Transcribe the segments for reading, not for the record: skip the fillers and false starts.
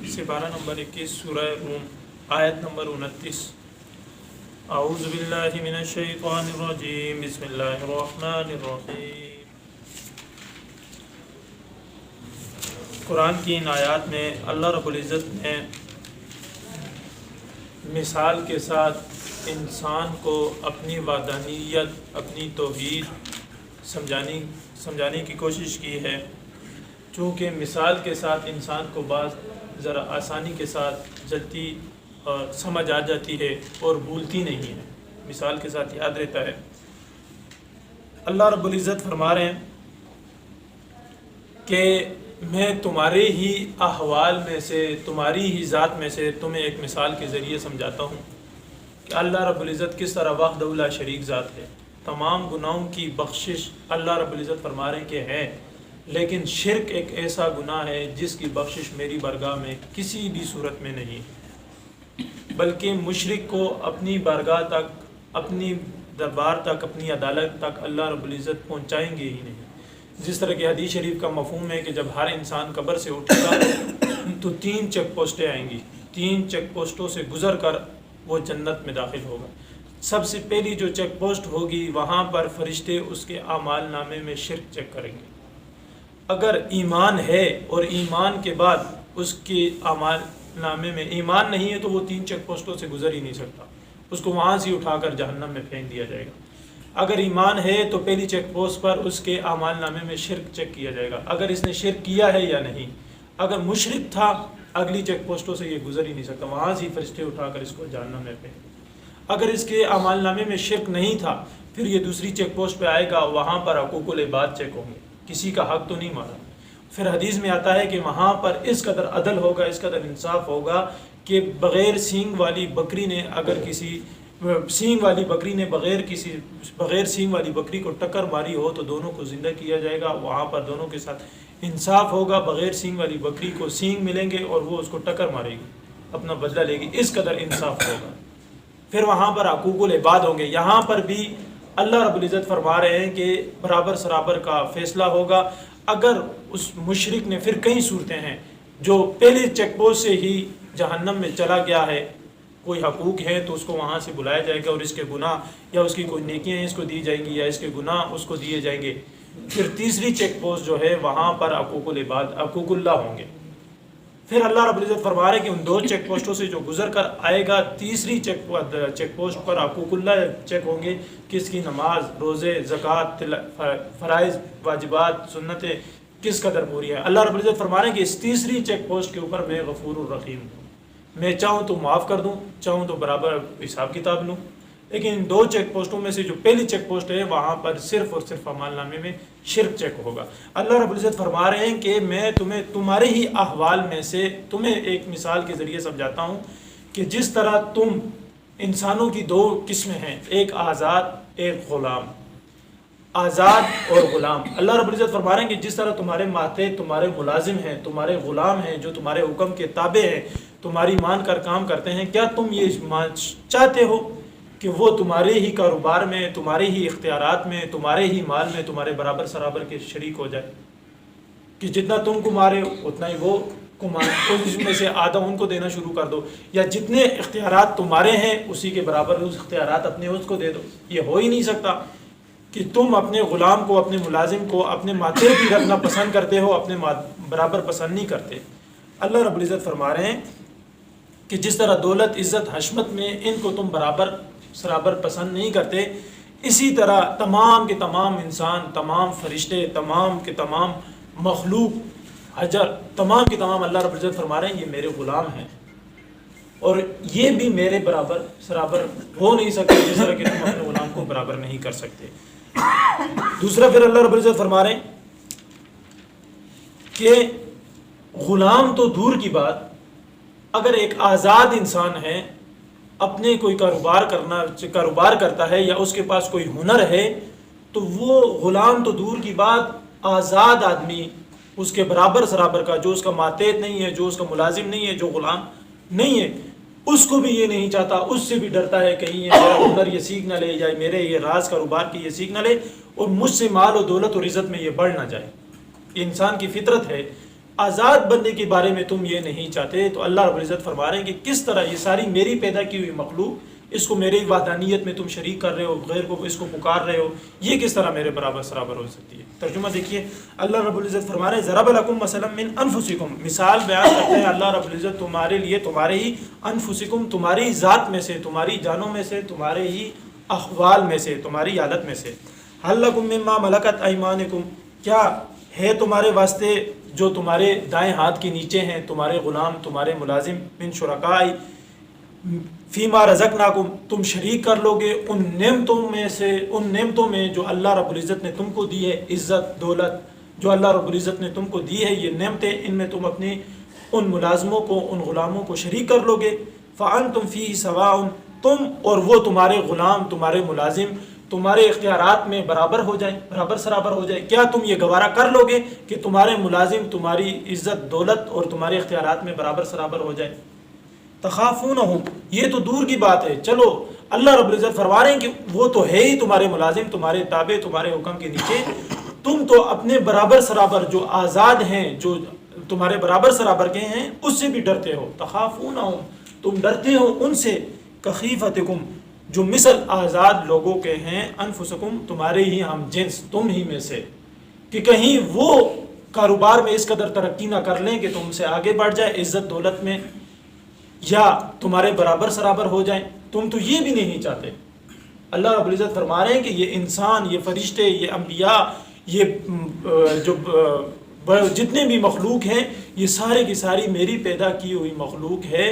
سپارہ number 21 سورہ روم آیت number 29۔ اعوذ باللہ من الشیطان الرجیم، بسم اللہ الرحمن الرحیم۔ قرآن کی ان آیات میں اللہ رب العزت نے مثال کے ساتھ انسان کو اپنی وحدانیت، اپنی توحید سمجھانے کی کوشش کی ہے، چونکہ مثال کے ساتھ انسان کو بعض ذرا آسانی کے ساتھ جلدی اور سمجھ آ جاتی ہے اور بھولتی نہیں ہے، مثال کے ساتھ یاد رہتا ہے۔ اللہ رب العزت فرما رہے ہیں کہ میں تمہارے ہی احوال میں سے، تمہاری ہی ذات میں سے تمہیں ایک مثال کے ذریعے سمجھاتا ہوں کہ اللہ رب العزت کس طرح وحدہ لا شریک ذات ہے۔ تمام گناہوں کی بخشش اللہ رب العزت فرما رہے ہیں کہ ہے، لیکن شرک ایک ایسا گناہ ہے جس کی بخشش میری بارگاہ میں کسی بھی صورت میں نہیں ہے، بلکہ مشرک کو اپنی بارگاہ تک، اپنی دربار تک، اپنی عدالت تک اللہ رب العزت پہنچائیں گے ہی نہیں۔ جس طرح کہ حدیث شریف کا مفہوم ہے کہ جب ہر انسان قبر سے اٹھے گا تو 3 چیک پوسٹیں آئیں گی، 3 چیک پوسٹوں سے گزر کر وہ جنت میں داخل ہوگا۔ سب سے پہلی جو چیک پوسٹ ہوگی، وہاں پر فرشتے اس کے اعمال نامے میں شرک چیک کریں گے۔ اگر ایمان ہے اور ایمان کے بعد اس کے اعمال نامے میں ایمان نہیں ہے تو وہ 3 چیک پوسٹوں سے گزر ہی نہیں سکتا، اس کو وہاں سے اٹھا کر جہنم میں پھینک دیا جائے گا۔ اگر ایمان ہے تو پہلی چیک پوسٹ پر اس کے اعمال نامے میں شرک چیک کیا جائے گا، اگر اس نے شرک کیا ہے یا نہیں۔ اگر مشرک تھا، اگلی چیک پوسٹوں سے یہ گزر ہی نہیں سکتا، وہاں سے فرشتے اٹھا کر اس کو جہنم میں پھینک۔ اگر اس کے اعمال نامے میں شرک نہیں تھا، پھر یہ دوسری چیک پوسٹ پہ آئے گا، وہاں پر حقوق العباد چیک ہوں گے، کسی کا حق تو نہیں مارا۔ پھر حدیث میں آتا ہے کہ وہاں پر اس قدر عدل ہوگا، اس قدر انصاف ہوگا کہ بغیر سینگ والی بکری نے اگر کسی سینگ والی بکری نے بغیر سینگ والی بکری کو ٹکر ماری ہو تو دونوں کو زندہ کیا جائے گا، وہاں پر دونوں کے ساتھ انصاف ہوگا۔ بغیر سینگ والی بکری کو سینگ ملیں گے اور وہ اس کو ٹکر مارے گی، اپنا بدلہ لے گی، اس قدر انصاف ہوگا۔ پھر وہاں پر حقوق العباد ہوں گے، یہاں پر بھی اللہ رب العزت فرما رہے ہیں کہ برابر سرابر کا فیصلہ ہوگا۔ اگر اس مشرک نے، پھر کئی صورتیں ہیں، جو پہلے چیک پوسٹ سے ہی جہنم میں چلا گیا ہے، کوئی حقوق ہے تو اس کو وہاں سے بلایا جائے گا اور اس کے گناہ یا اس کی کوئی نیکیاں ہیں اس کو دی جائیں گی یا اس کے گناہ اس کو دیے جائیں گے۔ پھر تیسری چیک پوسٹ جو ہے وہاں پر حقوق العباد، حقوق اللہ ہوں گے۔ پھر اللہ رب العزت فرما رہے کہ ان 2 چیک پوسٹوں سے جو گزر کر آئے گا، تیسری چیک پوسٹ پر حقوق اللہ چیک ہوں گے کہ اس کی نماز، روزے، زکوٰۃ، فرائض، واجبات، سنتیں کس قدر پوری ہے۔ اللہ رب العزت فرما رہے ہیں کہ اس تیسری چیک پوسٹ کے اوپر میں غفور الرحیم ہوں، میں چاہوں تو معاف کر دوں، چاہوں تو برابر حساب کتاب لوں۔ لیکن ان 2 چیک پوسٹوں میں سے جو پہلی چیک پوسٹ ہے وہاں پر صرف اور صرف اعمال نامے میں شرک چیک ہوگا۔ اللہ رب العزت فرما رہے ہیں کہ میں تمہیں تمہارے ہی احوال میں سے تمہیں ایک مثال کے ذریعے سمجھاتا ہوں کہ جس طرح تم، انسانوں کی 2 قسمیں ہیں، ایک آزاد، ایک غلام۔ آزاد اور غلام، اللہ رب العزت فرما رہے ہیں کہ جس طرح تمہارے ماتحت تمہارے ملازم ہیں، تمہارے غلام ہیں جو تمہارے حکم کے تابع ہیں، تمہاری مان کر کام کرتے ہیں، کیا تم یہ چاہتے ہو کہ وہ تمہارے ہی کاروبار میں، تمہارے ہی اختیارات میں، تمہارے ہی مال میں تمہارے برابر سرابر کے شریک ہو جائے، کہ جتنا تم کمارے اتنا ہی وہ کمائیں، اس میں سے آدھا ان کو دینا شروع کر دو، یا جتنے اختیارات تمہارے ہیں اسی کے برابر اس اختیارات اپنے اس کو دے دو۔ یہ ہو ہی نہیں سکتا کہ تم اپنے غلام کو، اپنے ملازم کو اپنے ماتحت بھی رکھنا پسند کرتے ہو، اپنے برابر پسند نہیں کرتے۔ اللہ رب العزت فرما رہے ہیں کہ جس طرح دولت، عزت، حشمت میں ان کو تم برابر سرابر پسند نہیں کرتے، اسی طرح تمام کے تمام انسان، تمام فرشتے، تمام کے تمام مخلوق، حجر، تمام کے تمام اللہ رب العزت فرما رہے ہیں یہ میرے غلام ہیں، اور یہ بھی میرے برابر سرابر ہو نہیں سکتے جس طرح کہ تم اپنے غلام کو برابر نہیں کر سکتے۔ دوسرا پھر اللہ رب العزت فرما رہے ہیں کہ غلام تو دور کی بات، اگر ایک آزاد انسان ہے، اپنے کوئی کاروبار کرتا ہے یا اس کے پاس کوئی ہنر ہے، تو وہ غلام تو دور کی بات، آزاد آدمی اس کے برابر سرابر کا، جو اس کا ماتحت نہیں ہے، جو اس کا ملازم نہیں ہے، جو غلام نہیں ہے، اس کو بھی یہ نہیں چاہتا، اس سے بھی ڈرتا ہے کہیں یہ میرا ہنر یہ سیکھ نہ لے، یا میرے یہ راز کاروبار کی یہ سیکھ نہ لے، اور مجھ سے مال و دولت اور عزت میں یہ بڑھ نہ جائے۔ یہ انسان کی فطرت ہے۔ آزاد بندے کے بارے میں تم یہ نہیں چاہتے، تو اللہ رب العزت فرما رہے ہیں کہ کس طرح یہ ساری میری پیدا کی ہوئی مخلوق، اس کو میری وحدانیت میں تم شریک کر رہے ہو، غیر کو اس کو پکار رہے ہو، یہ کس طرح میرے برابر سرابر ہو سکتی ہے۔ ترجمہ دیکھیے، اللہ رب العزت فرما رہے ہیں ضرب لکم مثلا من انفسکم، مثال بیان کرتے ہیں اللہ رب العزت تمہارے لیے، تمہارے ہی انفسکم، تمہاری ذات میں سے، تمہاری جانوں میں سے، تمہارے ہی احوال میں سے، تمہاری حالت میں سے۔ هل لکم مما ملکت ایمانکم، کیا ہے تمہارے واسطے جو تمہارے دائیں ہاتھ کے نیچے ہیں، تمہارے غلام، تمہارے ملازم، من شرکائی فیما رزقناکم، تم شریک کر لو گے ان نعمتوں میں سے، ان نعمتوں میں جو اللہ رب العزت نے تم کو دی ہے، عزت دولت جو اللہ رب العزت نے تم کو دی ہے، یہ نعمتیں، ان میں تم اپنے ان ملازموں کو، ان غلاموں کو شریک کر لو گے۔ فانتم فیہ سواء، تم اور وہ تمہارے غلام، تمہارے ملازم تمہارے اختیارات میں برابر ہو جائیں، برابر سرابر ہو جائے، کیا تم یہ گوارا کر لو گے کہ تمہارے ملازم تمہاری عزت دولت اور تمہارے اختیارات میں برابر سرابر ہو جائے؟ تخافونہم، یہ تو دور کی بات ہے، چلو اللہ رب العزت فرما رہے ہیں کہ وہ تو ہے ہی تمہارے ملازم، تمہارے تابع، تمہارے حکم کے نیچے، تم تو اپنے برابر سرابر جو آزاد ہیں، جو تمہارے برابر سرابر کے ہیں، اس سے بھی ڈرتے ہو۔ تخافونہم، تم ڈرتے ہو ان سے، کخیفتکم، جو مثل آزاد لوگوں کے ہیں، انفسکم، تمہارے ہی ہم جنس، تم ہی میں سے، کہ کہیں وہ کاروبار میں اس قدر ترقی نہ کر لیں کہ تم سے آگے بڑھ جائے عزت دولت میں، یا تمہارے برابر سرابر ہو جائیں، تم تو یہ بھی نہیں چاہتے۔ اللہ رب العزت فرما رہے ہیں کہ یہ انسان، یہ فرشتے، یہ انبیاء، یہ جو جتنے بھی مخلوق ہیں، یہ سارے کی ساری میری پیدا کی ہوئی مخلوق ہے۔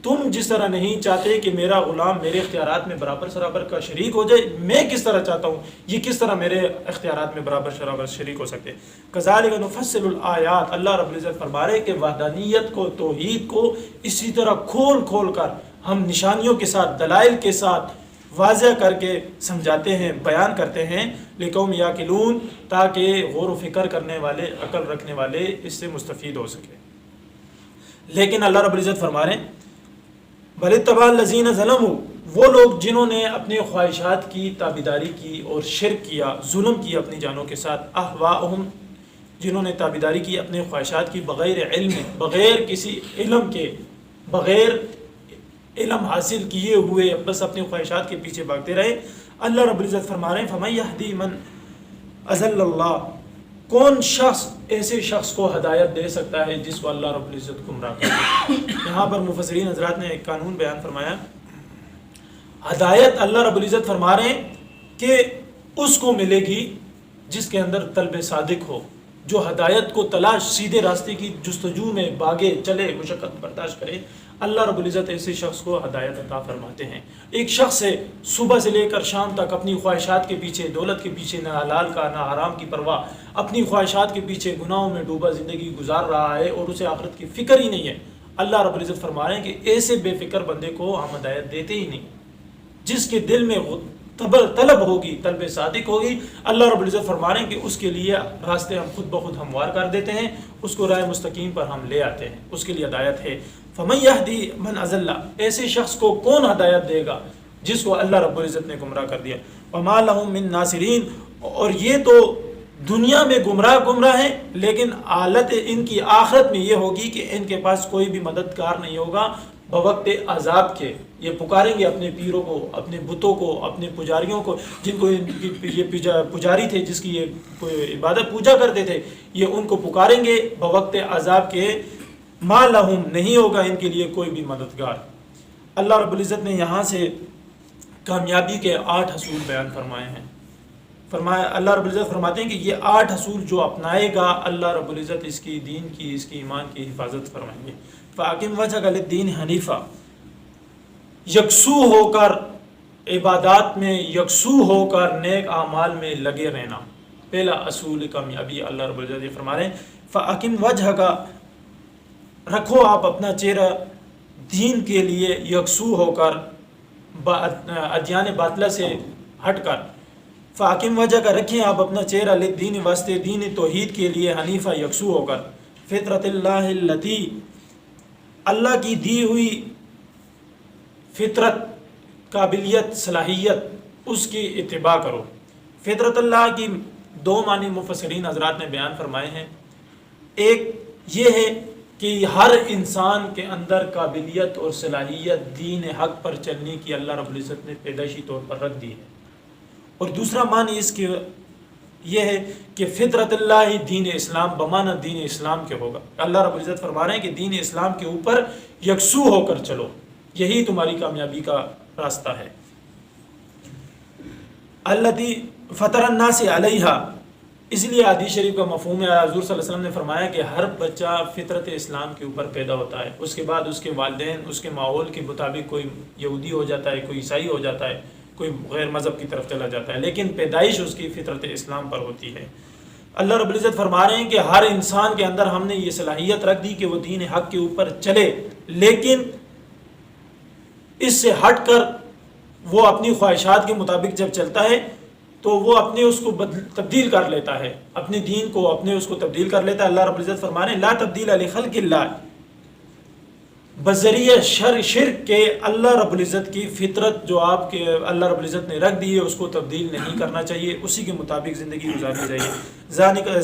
تم جس طرح نہیں چاہتے کہ میرا غلام میرے اختیارات میں برابر سرابر کا شریک ہو جائے، میں کس طرح چاہتا ہوں، یہ کس طرح میرے اختیارات میں برابر سرابر شریک ہو سکتے۔ کذالک نفصل الآیات، اللہ رب العزت فرما رہے کہ وحدانیت کو، توحید کو اسی طرح کھول کھول کر ہم نشانیوں کے ساتھ، دلائل کے ساتھ واضح کر کے سمجھاتے ہیں، بیان کرتے ہیں، لقوم یعقلون، تاکہ غور و فکر کرنے والے، عقل رکھنے والے اس سے مستفید ہو سکے۔ لیکن اللہ رب العزت فرما رہے ہیں بل اتبع الذین ظلموا، وہ لوگ جنہوں نے اپنے خواہشات کی تابعداری کی اور شرک کیا، ظلم کی اپنی جانوں کے ساتھ، اہواءہم، جنہوں نے تابعداری کی اپنے خواہشات کی بغیر علم، بغیر کسی علم کے، بغیر علم حاصل کیے ہوئے بس اپنی خواہشات کے پیچھے بھاگتے رہے۔ اللہ رب العزت فرما رہے ہیں فَمَن يَهْدِي مَنْ أَضَلَّ اللَّهُ، کون شخص ایسے شخص کو ہدایت دے سکتا ہے جس کو اللہ رب العزت گمراہ کرے۔ یہاں پر مفسرین حضرات نے ایک قانون بیان فرمایا، ہدایت اللہ رب العزت فرما رہے ہیں کہ اس کو ملے گی جس کے اندر طلب صادق ہو، جو ہدایت کو تلاش، سیدھے راستے کی جستجو میں باغے چلے، مشقت برداشت کرے، اللہ رب العزت ایسے شخص کو ہدایت عطا فرماتے ہیں۔ ایک شخص ہے صبح سے لے کر شام تک اپنی خواہشات کے پیچھے، دولت کے پیچھے، نہ حلال کا نہ حرام کی پرواہ، اپنی خواہشات کے پیچھے گناہوں میں ڈوبا زندگی گزار رہا ہے اور اسے آخرت کی فکر ہی نہیں ہے۔ اللہ رب العزت فرما رہے ہیں کہ ایسے بے فکر بندے کو ہم ہدایت دیتے ہی نہیں۔ جس کے دل میں طلب ہوگی، طلب صادق ہوگی، اللہ رب العزت فرما رہے ہیں کہ اس کے لیے راستے ہم خود بخود ہموار کر دیتے ہیں، اس کو راہ مستقیم پر ہم لے آتے ہیں، اس کے لیے ہدایت ہے۔ فَمَن يَهْدِي مَنْ أَضَلَّ، ایسے شخص کو کون ہدایت دے گا جس کو اللہ رب العزت نے گمراہ کر دیا۔ وَمَا لَهُم مِّن نَاصِرِينَ، اور یہ تو دنیا میں گمراہ ہیں، لیکن حالت ان کی آخرت میں یہ ہوگی کہ ان کے پاس کوئی بھی مددگار نہیں ہوگا بوقت عذاب کے۔ یہ پکاریں گے اپنے پیروں کو، اپنے بتوں کو، اپنے پجاریوں کو، جن کو یہ پجاری تھے، جس کی یہ عبادت پوجا کرتے تھے، یہ ان کو پکاریں گے بوقت عذاب کے۔ ما لہم، نہیں ہوگا ان کے لیے کوئی بھی مددگار۔ اللہ رب العزت نے یہاں سے کامیابی کے 8 حصول بیان فرمائے ہیں۔ فرمایا، اللہ رب العزت فرماتے ہیں کہ یہ 8 حصول جو اپنائے گا، اللہ رب العزت اس کی دین کی، اس کی ایمان کی حفاظت فرمائیں گے۔ فَأَقِمْ وَجْهَكَ لِلدِّينِ حَنِيفًا، یکسو ہو کر عبادات میں، یکسو ہو کر نیک اعمال میں لگے رہنا، پہلا اصول کامیابی۔ اللہ رب العزت یہ فرما رہے ہیں فَأَقِمْ وَجْهَكَ، رکھو آپ اپنا چہرہ دین کے لیے یکسو ہو کر، ادیان باطلہ سے ہٹ کر۔ فاقم وجہ کا، رکھیں آپ اپنا چہرہ للدین، واسطے دین توحید کے لیے، حنیفہ، یکسو ہو کر، فطرت اللہ التی، اللہ کی دی ہوئی فطرت، قابلیت، صلاحیت، اس کی اتباع کرو۔ فطرت اللہ کی 2 معنی مفسرین حضرات نے بیان فرمائے ہیں۔ ایک یہ ہے کہ ہر انسان کے اندر قابلیت اور صلاحیت دین حق پر چلنے کی اللہ رب العزت نے پیدائشی طور پر رکھ دی ہے. اور دوسرا معنی اس کے یہ ہے کہ فطرت اللہ دین اسلام بمانہ دین اسلام کے ہوگا. اللہ رب العزت فرما رہے ہیں کہ دین اسلام کے اوپر یکسو ہو کر چلو، یہی تمہاری کامیابی کا راستہ ہے. الذی فطر الناس علیہا، اس لیے حدیث شریف کا مفہوم ہے، حضور صلی اللہ علیہ وسلم نے فرمایا کہ ہر بچہ فطرت اسلام کے اوپر پیدا ہوتا ہے، اس کے بعد اس کے والدین اس کے ماحول کے مطابق کوئی یہودی ہو جاتا ہے، کوئی عیسائی ہو جاتا ہے، کوئی غیر مذہب کی طرف چلا جاتا ہے، لیکن پیدائش اس کی فطرت اسلام پر ہوتی ہے. اللہ رب العزت فرما رہے ہیں کہ ہر انسان کے اندر ہم نے یہ صلاحیت رکھ دی کہ وہ دین حق کے اوپر چلے، لیکن اس سے ہٹ کر وہ اپنی خواہشات کے مطابق جب چلتا ہے تو وہ اپنے اس کو تبدیل کر لیتا ہے، اپنے دین کو اپنے اس کو تبدیل کر لیتا ہے. اللہ رب العزت فرما رہے ہیں لا تبدیل لخلق اللہ، بذریعہ شرک کے اللہ رب العزت کی فطرت جو آپ کے اللہ رب العزت نے رکھ دی ہے اس کو تبدیل نہیں کرنا چاہیے، اسی کے مطابق زندگی گزارنی چاہیے.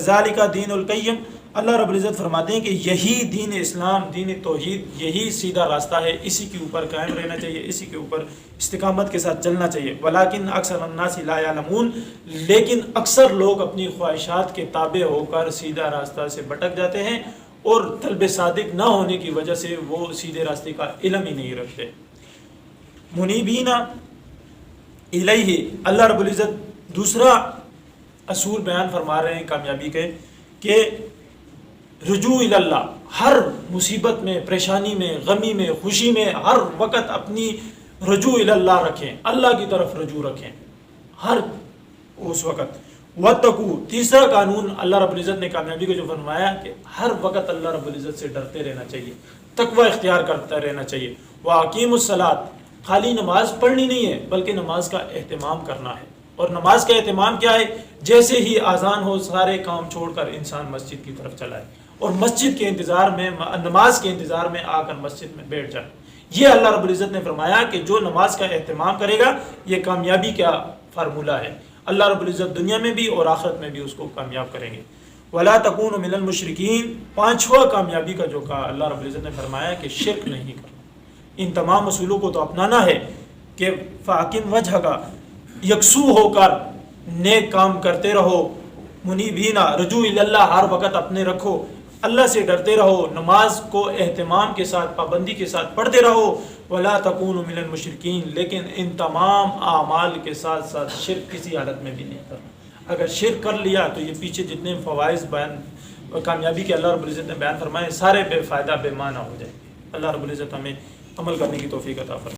ذالک دین القیم، اللہ رب العزت فرماتے ہیں کہ یہی دین اسلام، دین توحید، یہی سیدھا راستہ ہے، اسی کے اوپر قائم رہنا چاہیے، اسی کے اوپر استقامت کے ساتھ چلنا چاہیے. ولکن اکثر الناس لا یعلمون، لیکن اکثر لوگ اپنی خواہشات کے تابع ہو کر سیدھا راستہ سے بھٹک جاتے ہیں، اور طلب صادق نہ ہونے کی وجہ سے وہ سیدھے راستے کا علم ہی نہیں رکھتے. منیبین الیہ، اللہ رب العزت دوسرا اصول بیان فرما رہے ہیں کامیابی کے کہ رجوع اللہ، ہر مصیبت میں، پریشانی میں، غمی میں، خوشی میں ہر وقت اپنی رجوع اللہ رکھیں، اللہ کی طرف رجوع رکھیں ہر اس وقت. واتقوا، تیسرا قانون اللہ رب العزت نے کامیابی کو جو فرمایا کہ ہر وقت اللہ رب العزت سے ڈرتے رہنا چاہیے، تقوی اختیار کرتا رہنا چاہیے. واقیموا الصلاۃ، خالی نماز پڑھنی نہیں ہے بلکہ نماز کا اہتمام کرنا ہے. اور نماز کا اہتمام کیا ہے؟ جیسے ہی اذان ہو سارے کام چھوڑ کر انسان مسجد کی طرف چلا ہے اور مسجد کے انتظار میں، نماز کے انتظار میں آ کر مسجد میں بیٹھ جائے. یہ اللہ رب العزت نے فرمایا کہ جو نماز کا اہتمام کرے گا یہ کامیابی کا فارمولہ ہے. اللہ رب العزت دنیا میں بھی اور آخرت میں بھی اس کو کامیاب کریں گے. وَلَا تَكُونُوا مِنَ الْمُشْرِكِينَ، پانچواں کامیابی کا جو کہا اللہ رب العزت نے فرمایا کہ شرک نہیں کرنا. ان تمام اصولوں کو تو اپنانا ہے کہ فَأَقِمْ وَجْهَكَ، یکسو ہو کر نیک کام کرتے رہو. منیبین، رجوع اللہ، ہر وقت اپنے رکھو، اللہ سے ڈرتے رہو، نماز کو اہتمام کے ساتھ پابندی کے ساتھ پڑھتے رہو. وَلَا تَكُونُوا مِنَ الْمُشْرِكِينَ، لیکن ان تمام اعمال کے ساتھ ساتھ شرک کسی حالت میں بھی نہیں کرنا. اگر شرک کر لیا تو یہ پیچھے جتنے فوائد بیان کامیابی کے اللہ رب العزت نے بیان فرمائے سارے بے فائدہ بے معنی ہو جائیں گے. اللہ رب العزت ہمیں عمل کرنے کی توفیق عطا فرمائے.